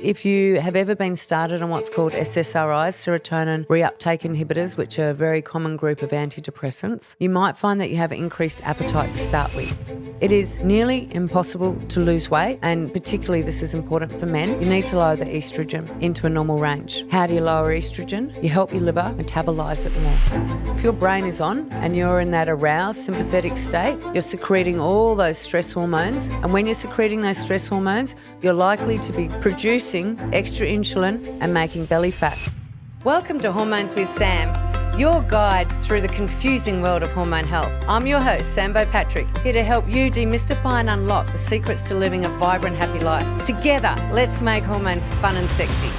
If you have ever been started on what's called SSRIs, serotonin reuptake inhibitors, which are a very common group of antidepressants, you might find that you have increased appetite to start with. It is nearly impossible to lose weight, and particularly this is important for men. You need to lower the estrogen into a normal range. How do you lower estrogen? You help your liver metabolize it more. If your brain is on and you're in that aroused sympathetic state, you're secreting all those stress hormones, and when you're secreting those stress hormones, you're likely to be producing extra insulin and making belly fat. Welcome to Hormones with Sam, your guide through the confusing world of hormone health. I'm your host, Sam Beau Patrick, here to help you demystify and unlock the secrets to living a vibrant, happy life. Together, let's make hormones fun and sexy.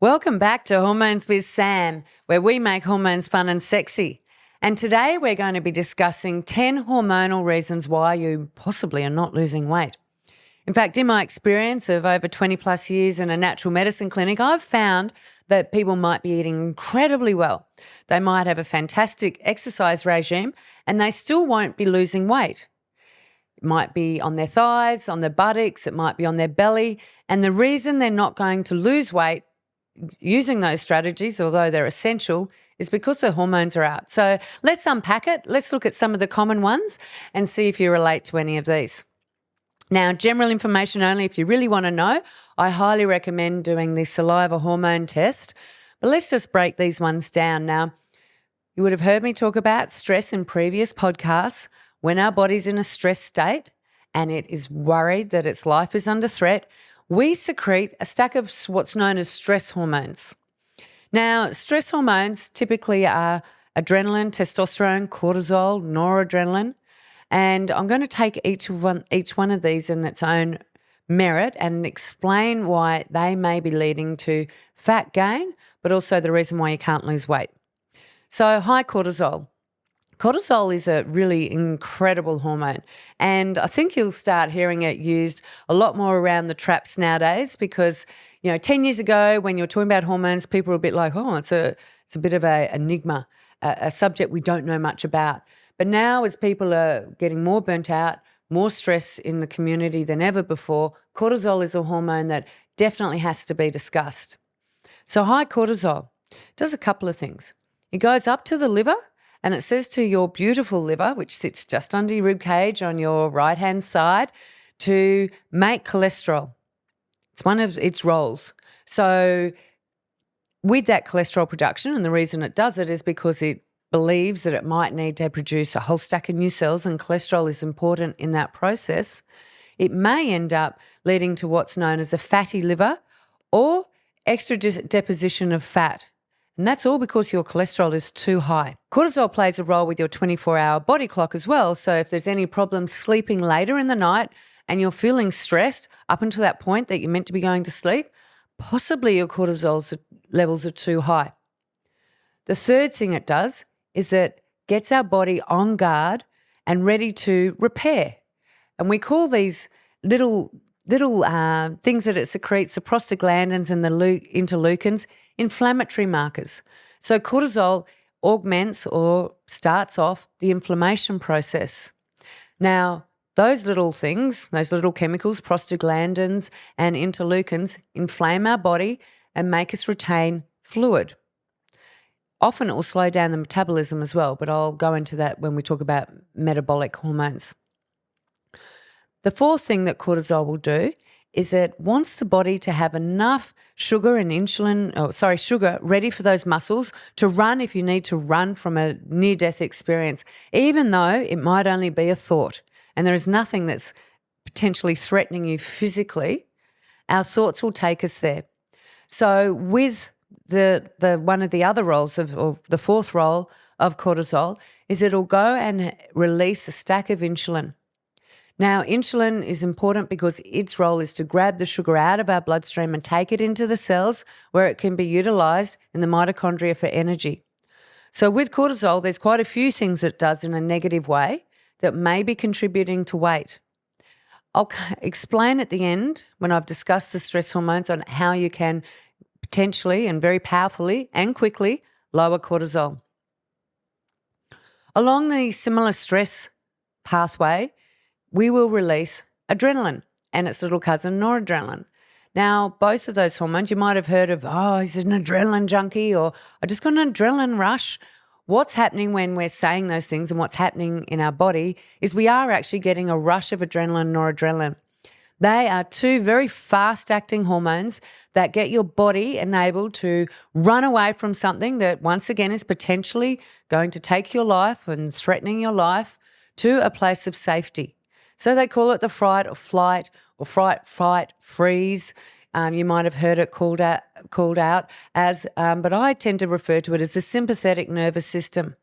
Welcome back to Hormones with Sam, where we make hormones fun and sexy. And today we're going to be discussing 10 hormonal reasons why you possibly are not losing weight. In fact, in my experience of over 20 plus years in a natural medicine clinic, I've found that people might be eating incredibly well. They might have a fantastic exercise regime and they still won't be losing weight. It might be on their thighs, on their buttocks, it might be on their belly. And the reason they're not going to lose weight using those strategies, although they're essential, is because the hormones are out. So let's unpack it. Let's look at some of the common ones and see if you relate to any of these. Now, general information only. If you really want to know, I highly recommend doing the saliva hormone test. But let's just break these ones down. Now, you would have heard me talk about stress in previous podcasts. When our body's in a stress state and it is worried that its life is under threat, we secrete a stack of what's known as stress hormones. Now, stress hormones typically are adrenaline, testosterone, cortisol, noradrenaline. And I'm going to take each one of these in its own merit and explain why they may be leading to fat gain, but also the reason why you can't lose weight. So high cortisol. Cortisol is a really incredible hormone, and I think you'll start hearing it used a lot more around the traps nowadays because, 10 years ago when you were talking about hormones, people were a bit like, oh, it's a bit of an enigma, a subject we don't know much about. But now as people are getting more burnt out, more stress in the community than ever before, cortisol is a hormone that definitely has to be discussed. So high cortisol does a couple of things. It goes up to the liver and it says to your beautiful liver, which sits just under your rib cage on your right-hand side, to make cholesterol. It's one of its roles. So with that cholesterol production, and the reason it does it is because it believes that it might need to produce a whole stack of new cells, and cholesterol is important in that process, it may end up leading to what's known as a fatty liver or extra deposition of fat. And that's all because your cholesterol is too high. Cortisol plays a role with your 24-hour body clock as well. So if there's any problem sleeping later in the night and you're feeling stressed up until that point that you're meant to be going to sleep, possibly your cortisol levels are too high. The third thing it does is that gets our body on guard and ready to repair. And we call these little things that it secretes, the prostaglandins and the interleukins, inflammatory markers. So cortisol augments or starts off the inflammation process. Now, those little things, those little chemicals, prostaglandins and interleukins, inflame our body and make us retain fluid. Often it will slow down the metabolism as well, but I'll go into that when we talk about metabolic hormones. The fourth thing that cortisol will do is it wants the body to have enough sugar ready for those muscles to run if you need to run from a near-death experience, even though it might only be a thought. And there is nothing that's potentially threatening you physically. Our thoughts will take us there. So with the one of the other roles or the fourth role of cortisol is it'll go and release a stack of insulin. Now, insulin is important because its role is to grab the sugar out of our bloodstream and take it into the cells where it can be utilized in the mitochondria for energy. So with cortisol, there's quite a few things it does in a negative way that may be contributing to weight. I'll explain at the end when I've discussed the stress hormones on how you can potentially and very powerfully and quickly lower cortisol. Along the similar stress pathway, we will release adrenaline. and its little cousin, noradrenaline. Now, both of those hormones, you might have heard of, oh, he's an adrenaline junkie, or I just got an adrenaline rush. What's happening when we're saying those things and what's happening in our body is we are actually getting a rush of adrenaline and noradrenaline. They are two very fast-acting hormones that get your body enabled to run away from something that, once again, is potentially going to take your life and threatening your life to a place of safety. So they call it the fight or flight or fight, freeze. You might have heard it called out as, but I tend to refer to it as the sympathetic nervous system.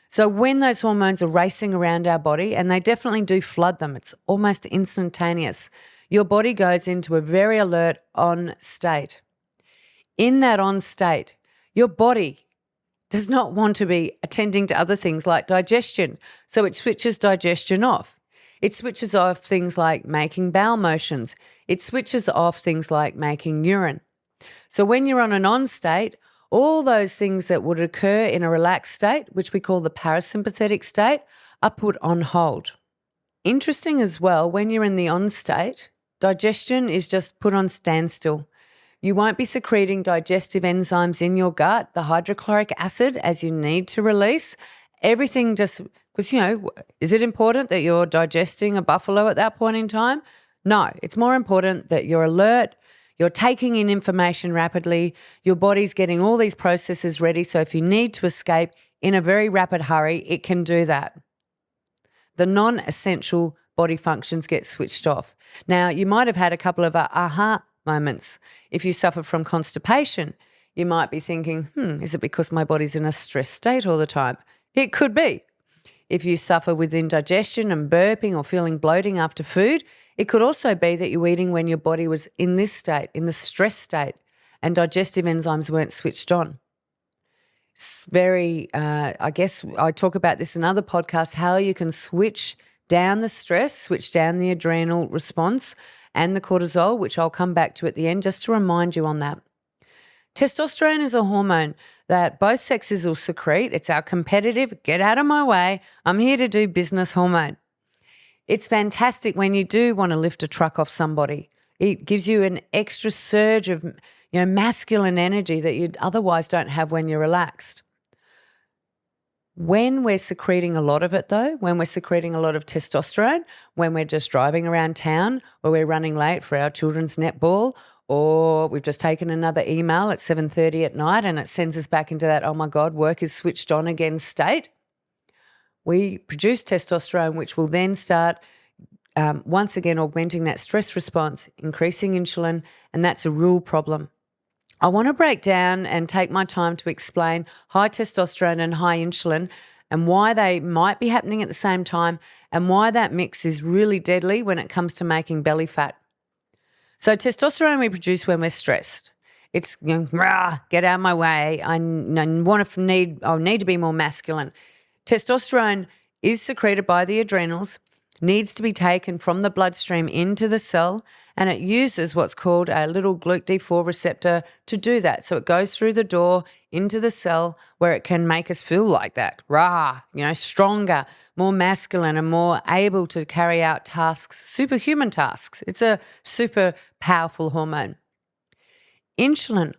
So when those hormones are racing around our body, and they definitely do flood them, it's almost instantaneous, your body goes into a very alert on state. In that on state, your body does not want to be attending to other things like digestion, so it switches digestion off. It switches off things like making bowel motions. It switches off things like making urine. So when you're on an on state, all those things that would occur in a relaxed state, which we call the parasympathetic state, are put on hold. Interesting as well, when you're in the on state, digestion is just put on standstill. You won't be secreting digestive enzymes in your gut, the hydrochloric acid, as you need to release. Everything just, because, is it important that you're digesting a buffalo at that point in time? No, it's more important that you're alert, you're taking in information rapidly, your body's getting all these processes ready, so if you need to escape in a very rapid hurry, it can do that. The non-essential body functions get switched off. Now, you might have had a couple of aha moments. If you suffer from constipation, you might be thinking, is it because my body's in a stress state all the time? It could be. If you suffer with indigestion and burping or feeling bloating after food, it could also be that you're eating when your body was in this state, in the stress state, and digestive enzymes weren't switched on. It's very, I guess I talk about this in other podcasts, how you can switch down the stress, switch down the adrenal response and the cortisol, which I'll come back to at the end just to remind you on that. Testosterone is a hormone that both sexes will secrete. It's our competitive, get out of my way, I'm here to do business hormone. It's fantastic when you do want to lift a truck off somebody. It gives you an extra surge of masculine energy that you otherwise don't have when you're relaxed. When we're secreting a lot of it though, when we're secreting a lot of testosterone, when we're just driving around town or we're running late for our children's netball, or we've just taken another email at 7:30 at night and it sends us back into that, oh my God, work is switched on again state, we produce testosterone, which will then start once again augmenting that stress response, increasing insulin, and that's a real problem. I want to break down and take my time to explain high testosterone and high insulin and why they might be happening at the same time and why that mix is really deadly when it comes to making belly fat. So testosterone we produce when we're stressed. It's, get out of my way. I need to be more masculine. Testosterone is secreted by the adrenals, needs to be taken from the bloodstream into the cell, and it uses what's called a little GLUT4 receptor to do that. So it goes through the door into the cell where it can make us feel like that, stronger, more masculine and more able to carry out tasks, superhuman tasks. It's a super powerful hormone. Insulin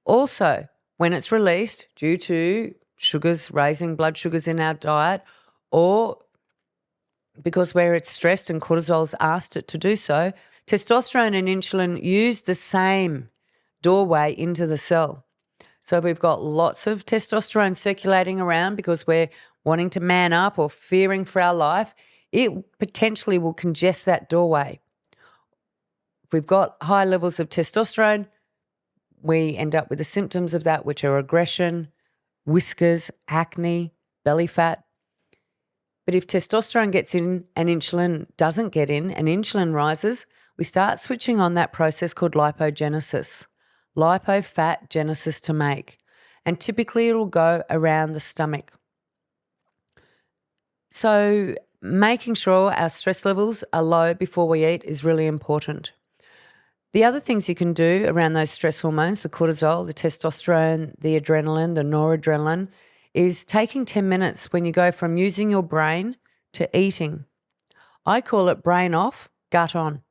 also, when it's released due to sugars, raising blood sugars in our diet, or because where it's stressed and cortisol's asked it to do so, testosterone and insulin use the same doorway into the cell. So we've got lots of testosterone circulating around because we're wanting to man up or fearing for our life. It potentially will congest that doorway. If we've got high levels of testosterone, we end up with the symptoms of that, which are aggression, whiskers, acne, belly fat. But if testosterone gets in and insulin doesn't get in and insulin rises, we start switching on that process called lipogenesis, lipofat genesis to make. And typically it'll go around the stomach. So making sure our stress levels are low before we eat is really important. The other things you can do around those stress hormones, the cortisol, the testosterone, the adrenaline, the noradrenaline, is taking 10 minutes when you go from using your brain to eating. I call it brain off, gut on.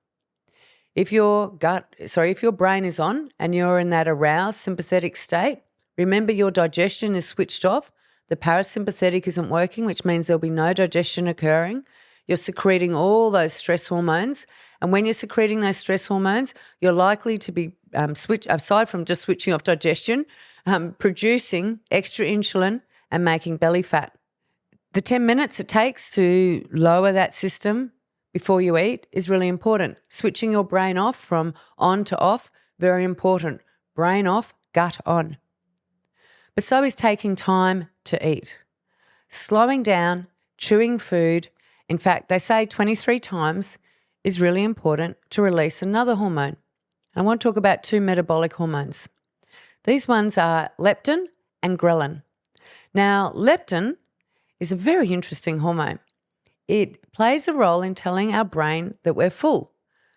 If your brain is on and you're in that aroused sympathetic state, remember your digestion is switched off. The parasympathetic isn't working, which means there'll be no digestion occurring. You're secreting all those stress hormones. And when you're secreting those stress hormones, you're likely to be, aside from just switching off digestion, producing extra insulin and making belly fat. The 10 minutes it takes to lower that system before you eat is really important. Switching your brain off from on to off, very important. Brain off, gut on. But so is taking time to eat. Slowing down, chewing food. In fact, they say 23 times is really important to release another hormone. I want to talk about two metabolic hormones. These ones are leptin and ghrelin. Now, leptin is a very interesting hormone. It plays a role in telling our brain that we're full.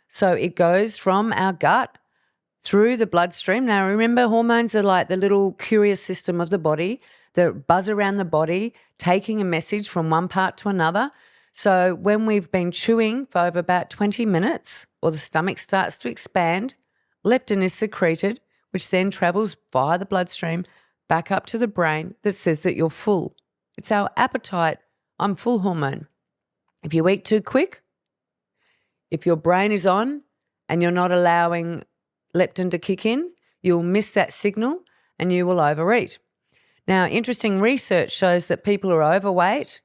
So it goes from our gut through the bloodstream. Now, remember, hormones are like the little courier system of the body that buzz around the body, taking a message from one part to another. So when we've been chewing for over about 20 minutes or the stomach starts to expand, leptin is secreted, which then travels via the bloodstream back up to the brain that says that you're full. It's our appetite, I'm full hormone. If you eat too quick, if your brain is on and you're not allowing leptin to kick in, you'll miss that signal and you will overeat. Now, interesting research shows that people who are overweight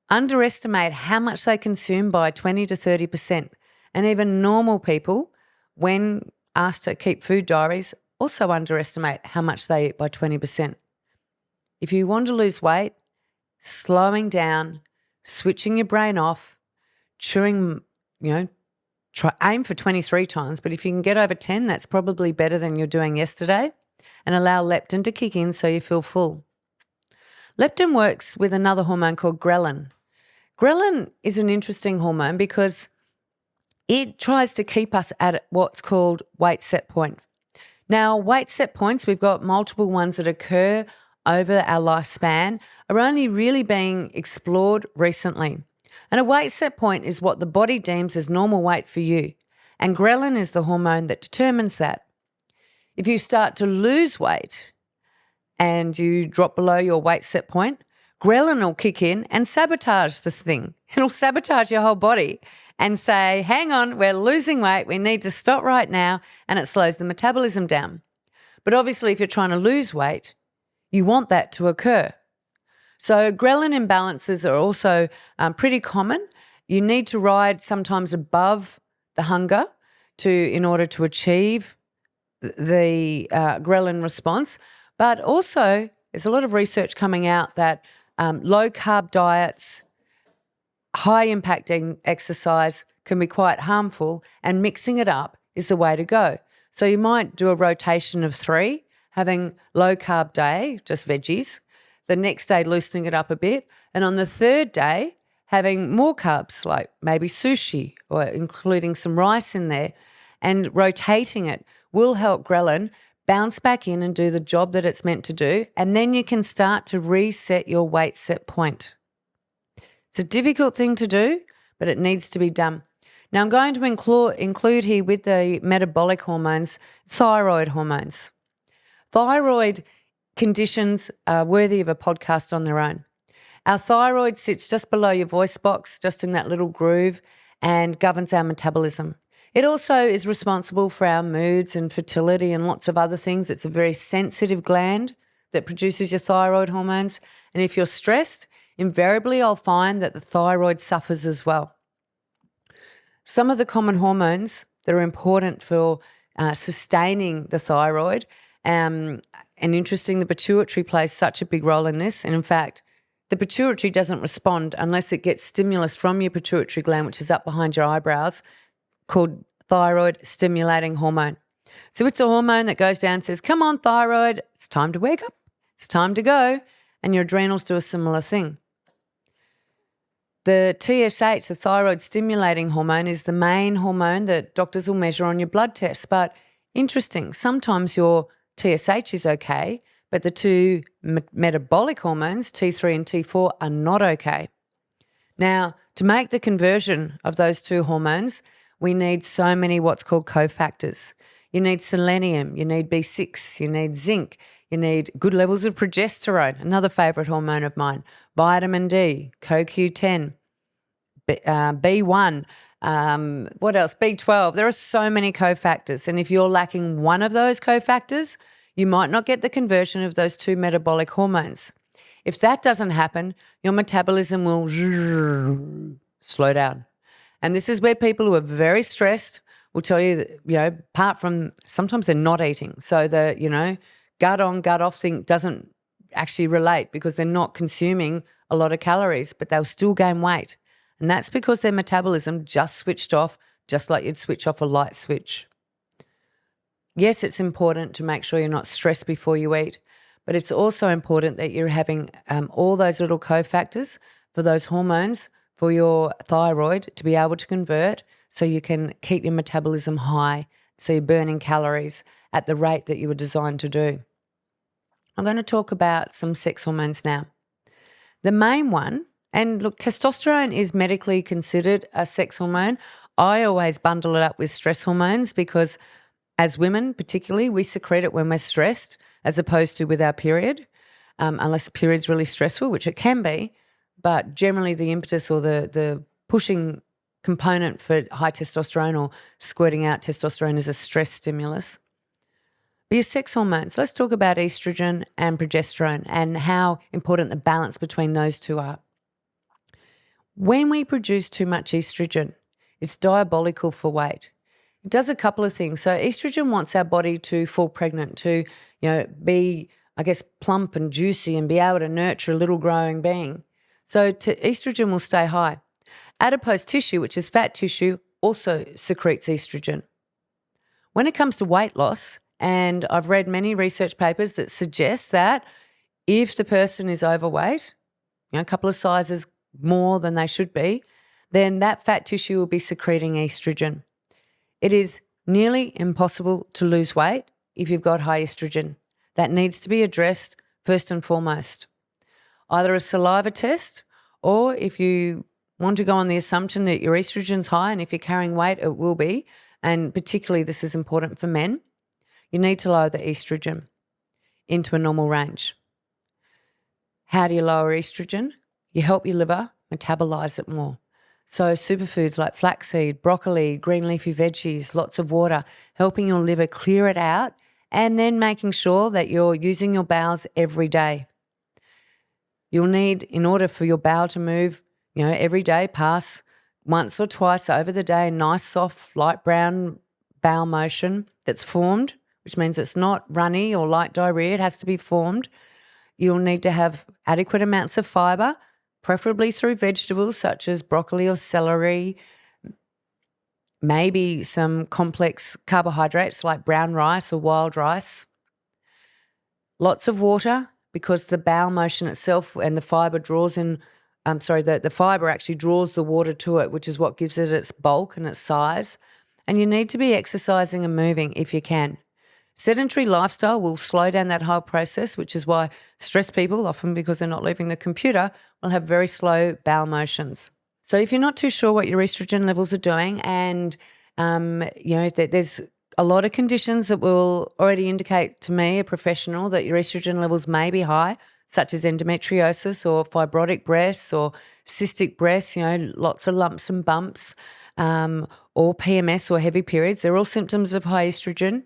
underestimate how much they consume by 20 to 30%. And even normal people, when asked to keep food diaries, also underestimate how much they eat by 20%. If you want to lose weight, slowing down, switching your brain off, chewing, aim for 23 times, but if you can get over 10, that's probably better than you're doing yesterday, and allow leptin to kick in so you feel full. Leptin works with another hormone called ghrelin. Ghrelin is an interesting hormone because it tries to keep us at what's called weight set point. Now, weight set points, we've got multiple ones that occur over our lifespan, are only really being explored recently. And a weight set point is what the body deems as normal weight for you. And ghrelin is the hormone that determines that. If you start to lose weight and you drop below your weight set point, ghrelin will kick in and sabotage this thing. It'll sabotage your whole body and say, hang on, we're losing weight, we need to stop right now, and it slows the metabolism down. But obviously, if you're trying to lose weight, you want that to occur. So ghrelin imbalances are also pretty common. You need to ride sometimes above the hunger in order to achieve the ghrelin response. But also, there's a lot of research coming out that low-carb diets, high-impacting exercise can be quite harmful, and mixing it up is the way to go. So you might do a rotation of 3, having low-carb day, just veggies, the next day loosening it up a bit, and on the third day having more carbs like maybe sushi or including some rice in there, and rotating it will help ghrelin bounce back in and do the job that it's meant to do, and then you can start to reset your weight set point. It's a difficult thing to do, but it needs to be done. Now, I'm going to include here with the metabolic hormones, thyroid hormones. Thyroid conditions are worthy of a podcast on their own. Our thyroid sits just below your voice box, just in that little groove, and governs our metabolism. It also is responsible for our moods and fertility and lots of other things. It's a very sensitive gland that produces your thyroid hormones. And if you're stressed, invariably I'll find that the thyroid suffers as well. Some of the common hormones that are important for sustaining the thyroid, and interesting, the pituitary plays such a big role in this. And in fact, the pituitary doesn't respond unless it gets stimulus from your pituitary gland, which is up behind your eyebrows, called thyroid stimulating hormone. So it's a hormone that goes down and says, come on, thyroid, it's time to wake up, it's time to go. And your adrenals do a similar thing. The TSH, the thyroid stimulating hormone, is the main hormone that doctors will measure on your blood tests. But interesting, sometimes your TSH is okay, but the two metabolic hormones, T3 and T4, are not okay. Now, to make the conversion of those two hormones, we need so many what's called cofactors. You need selenium, you need B6, you need zinc, you need good levels of progesterone, another favourite hormone of mine, vitamin D, CoQ10, B1, what else? B12. There are so many cofactors. And if you're lacking one of those cofactors, you might not get the conversion of those two metabolic hormones. If that doesn't happen, your metabolism will slow down. And this is where people who are very stressed will tell you that, apart from sometimes they're not eating. So the, gut on, gut off thing doesn't actually relate because they're not consuming a lot of calories, but they'll still gain weight. And that's because their metabolism just switched off, just like you'd switch off a light switch. Yes, it's important to make sure you're not stressed before you eat, but it's also important that you're having all those little cofactors for those hormones for your thyroid to be able to convert so you can keep your metabolism high, so you're burning calories at the rate that you were designed to do. I'm going to talk about some sex hormones now. The main one, and look, testosterone is medically considered a sex hormone. I always bundle it up with stress hormones because as women particularly, we secrete it when we're stressed as opposed to with our period, unless the period's really stressful, which it can be. But generally the impetus or the pushing component for high testosterone or squirting out testosterone is a stress stimulus. But your sex hormones, let's talk about estrogen and progesterone and how important the balance between those two are. When we produce too much estrogen, it's diabolical for weight. It does a couple of things. So estrogen wants our body to fall pregnant, to be, plump and juicy and be able to nurture a little growing being. So estrogen will stay high. Adipose tissue, which is fat tissue, also secretes estrogen. When it comes to weight loss, and I've read many research papers that suggest that if the person is overweight, a couple of sizes more than they should be, then that fat tissue will be secreting estrogen. It is nearly impossible to lose weight if you've got high estrogen. That needs to be addressed first and foremost. Either a saliva test, or if you want to go on the assumption that your estrogen's high and if you're carrying weight, it will be, and particularly this is important for men, you need to lower the estrogen into a normal range. How do you lower estrogen? You help your liver metabolize it more. So superfoods like flaxseed, broccoli, green leafy veggies, lots of water, helping your liver clear it out and then making sure that you're using your bowels every day. You'll need, in order for your bowel to move, every day, pass once or twice over the day, nice, soft, light brown bowel motion that's formed, which means it's not runny or light diarrhea. It has to be formed. You'll need to have adequate amounts of fibre, preferably through vegetables such as broccoli or celery, maybe some complex carbohydrates like brown rice or wild rice. Lots of water because the bowel motion itself and the fibre the fibre actually draws the water to it, which is what gives it its bulk and its size. And you need to be exercising and moving if you can. Sedentary lifestyle will slow down that whole process, which is why stressed people, often because they're not leaving the computer, will have very slow bowel motions. So if you're not too sure what your estrogen levels are doing and, there's a lot of conditions that will already indicate to me, a professional, that your estrogen levels may be high, such as endometriosis or fibrotic breasts or cystic breasts, lots of lumps and bumps, or PMS or heavy periods. They're all symptoms of high estrogen.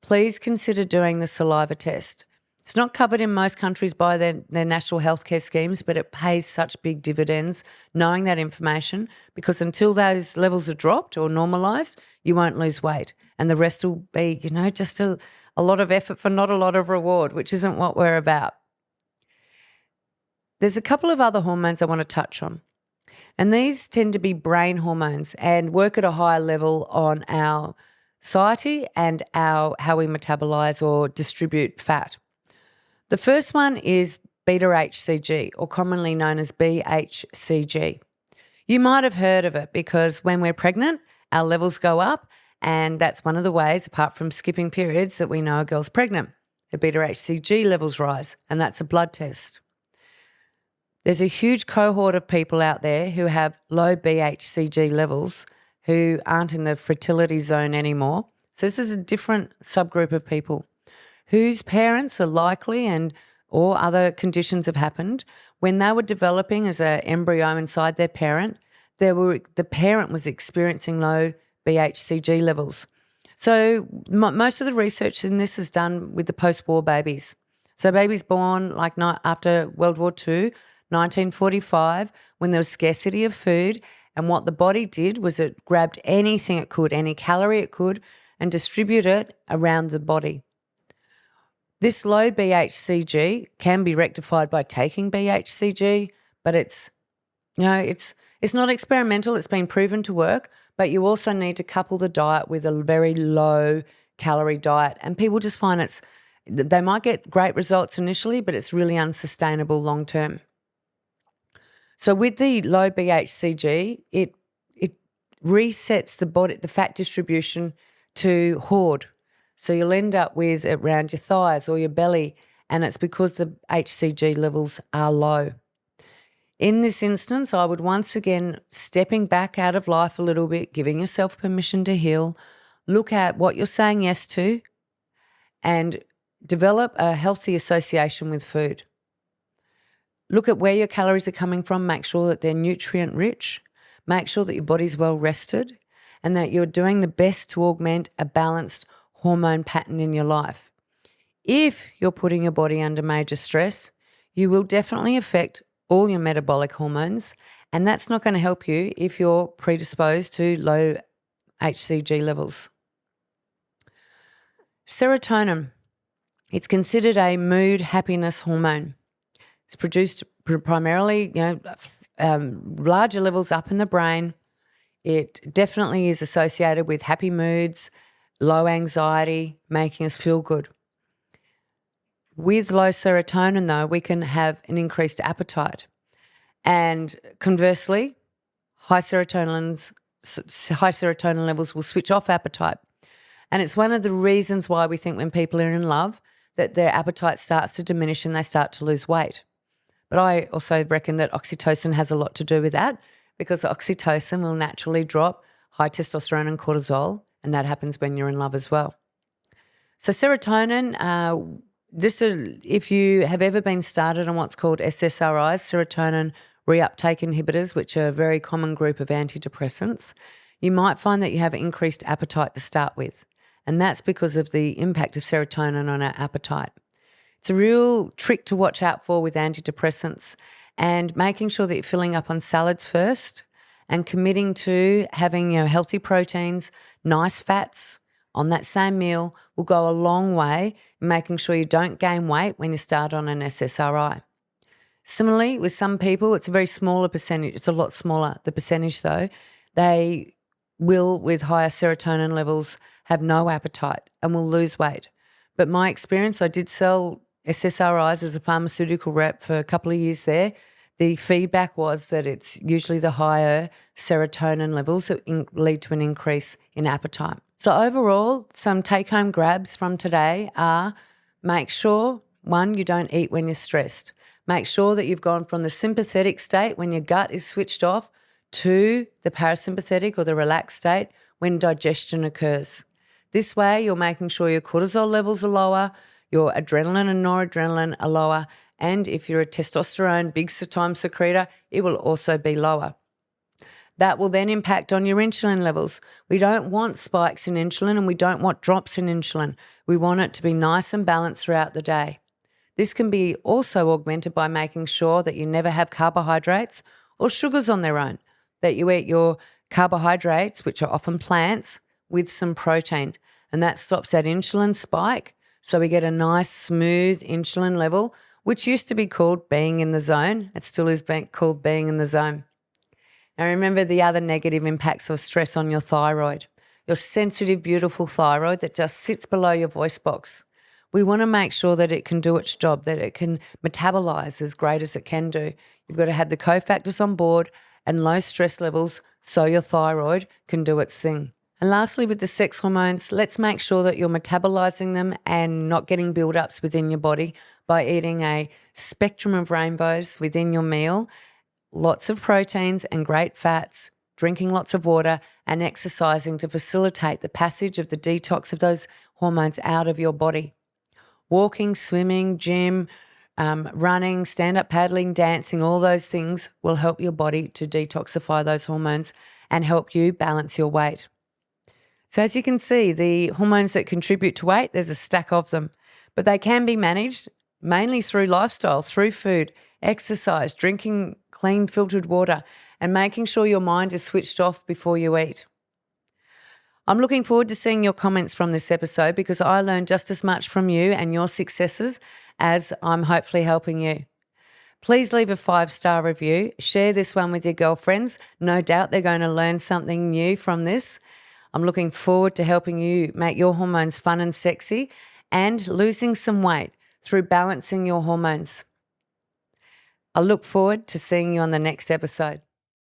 Please consider doing the saliva test. It's not covered in most countries by their national healthcare schemes, but it pays such big dividends knowing that information, because until those levels are dropped or normalised, you won't lose weight. And the rest will be, just a lot of effort for not a lot of reward, which isn't what we're about. There's a couple of other hormones I want to touch on. And these tend to be brain hormones and work at a higher level on our satiety and how we metabolize or distribute fat. The first one is beta-HCG, or commonly known as BHCG. You might have heard of it because when we're pregnant, our levels go up, and that's one of the ways, apart from skipping periods, that we know a girl's pregnant. The beta-HCG levels rise, and that's a blood test. There's a huge cohort of people out there who have low BHCG levels who aren't in the fertility zone anymore. So this is a different subgroup of people whose parents are likely or other conditions have happened. When they were developing as an embryo inside their parent, the parent was experiencing low BHCG levels. So most of the research in this is done with the post-war babies. So babies born after World War II, 1945, when there was scarcity of food, and what the body did was it grabbed anything it could, any calorie it could, and distributed it around the body. This low BHCG can be rectified by taking BHCG, but it's not experimental. It's been proven to work, but you also need to couple the diet with a very low calorie diet. And people just find they might get great results initially, but it's really unsustainable long term. So with the low BHCG, it resets the fat distribution to hoard. So you'll end up with around your thighs or your belly, and it's because the HCG levels are low. In this instance, I would once again, stepping back out of life a little bit, giving yourself permission to heal, look at what you're saying yes to, and develop a healthy association with food. Look at where your calories are coming from, make sure that they're nutrient rich, make sure that your body's well rested, and that you're doing the best to augment a balanced hormone pattern in your life. If you're putting your body under major stress, you will definitely affect all your metabolic hormones, and that's not going to help you if you're predisposed to low HCG levels. Serotonin, it's considered a mood happiness hormone. It's produced primarily, larger levels up in the brain. It definitely is associated with happy moods, low anxiety, making us feel good. With low serotonin, though, we can have an increased appetite. And conversely, high serotonin levels will switch off appetite. And it's one of the reasons why we think when people are in love that their appetite starts to diminish and they start to lose weight. But I also reckon that oxytocin has a lot to do with that, because oxytocin will naturally drop high testosterone and cortisol, and that happens when you're in love as well. So serotonin, if you have ever been started on what's called SSRIs, serotonin reuptake inhibitors, which are a very common group of antidepressants, you might find that you have increased appetite to start with, and that's because of the impact of serotonin on our appetite. It's a real trick to watch out for with antidepressants, and making sure that you're filling up on salads first and committing to having healthy proteins, nice fats on that same meal will go a long way in making sure you don't gain weight when you start on an SSRI. Similarly, with some people, it's a very smaller percentage. It's a lot smaller, the percentage though. They will, with higher serotonin levels, have no appetite and will lose weight. But my experience, I did sell SSRIs as a pharmaceutical rep for a couple of years there. The feedback was that it's usually the higher serotonin levels that lead to an increase in appetite. So overall, some take-home grabs from today are: make sure, one, you don't eat when you're stressed. Make sure that you've gone from the sympathetic state when your gut is switched off to the parasympathetic or the relaxed state when digestion occurs. This way, you're making sure your cortisol levels are lower, your adrenaline and noradrenaline are lower, and if you're a testosterone big-time secretor, it will also be lower. That will then impact on your insulin levels. We don't want spikes in insulin and we don't want drops in insulin. We want it to be nice and balanced throughout the day. This can be also augmented by making sure that you never have carbohydrates or sugars on their own, that you eat your carbohydrates, which are often plants, with some protein, and that stops that insulin spike, so we get a nice smooth insulin level, which used to be called being in the zone. It still is called being in the zone. Now remember the other negative impacts of stress on your thyroid, your sensitive, beautiful thyroid that just sits below your voice box. We want to make sure that it can do its job, that it can metabolize as great as it can do. You've got to have the cofactors on board and low stress levels so your thyroid can do its thing. And lastly, with the sex hormones, let's make sure that you're metabolizing them and not getting build-ups within your body by eating a spectrum of rainbows within your meal, lots of proteins and great fats, drinking lots of water, and exercising to facilitate the passage of the detox of those hormones out of your body. Walking, swimming, gym, running, stand-up paddling, dancing, all those things will help your body to detoxify those hormones and help you balance your weight. So as you can see, the hormones that contribute to weight, there's a stack of them, but they can be managed mainly through lifestyle, through food, exercise, drinking clean filtered water, and making sure your mind is switched off before you eat. I'm looking forward to seeing your comments from this episode because I learned just as much from you and your successes as I'm hopefully helping you. Please leave a 5-star review. Share this one with your girlfriends. No doubt they're going to learn something new from this. I'm looking forward to helping you make your hormones fun and sexy and losing some weight through balancing your hormones. I look forward to seeing you on the next episode.